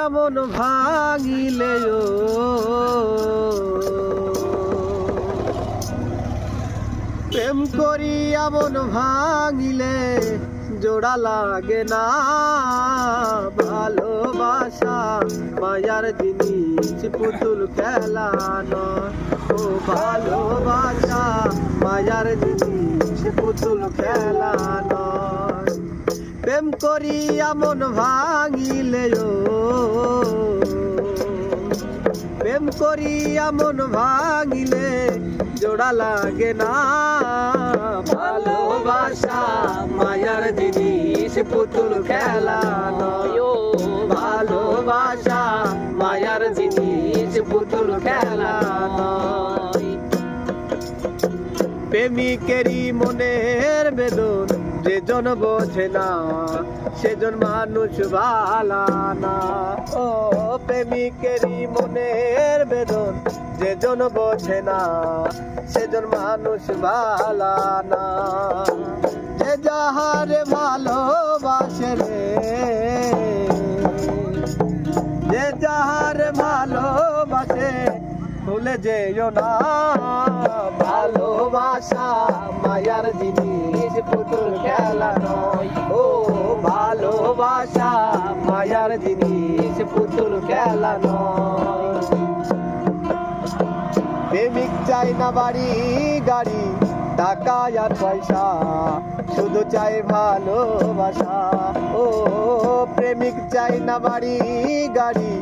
এমন ভাঙিলে প্রেম করি এমন ভাঙিলে জোড়া লাগে না। ভালোবাসা মায়ার জিনিস পুতুল খেলা নয়। ও ভালোবাসা মায়ার জিনিস পুতুল খেলা নয়। প্রেম করি এমন ভাঙিলে প্রেম করি এমন ভাঙিলে জোড়া লাগে না। ভালোবাসা মায়ার জিনিস পুতুল খেলা নয়। ও ভালোবাসা মায়ার জিনিস পুতুল খেলা নয়। প্রেমিকেরই মনের বেদন যেজন বোঝে না সেজন মানুষ ভালা না। ও প্রেমিকেরই মনের বেদন যেজন বোঝে না সেজন মানুষ ভালা না। যে যাহারে ভালোবাসে রে, যে যাহারে ভালোবাসে ভুলে যেও না। ভালোবাসা মায়ার জিনিস পুতুল খেলা নয়। ও ভালোবাসা মায়ার জিনিস পুতুল খেলা নয়। প্রেমিক চাই না বাড়ি গাড়ি টাকা আর পয়সা, শুধু চাই ভালোবাসা। ও প্রেমিক চাই না বাড়ি গাড়ি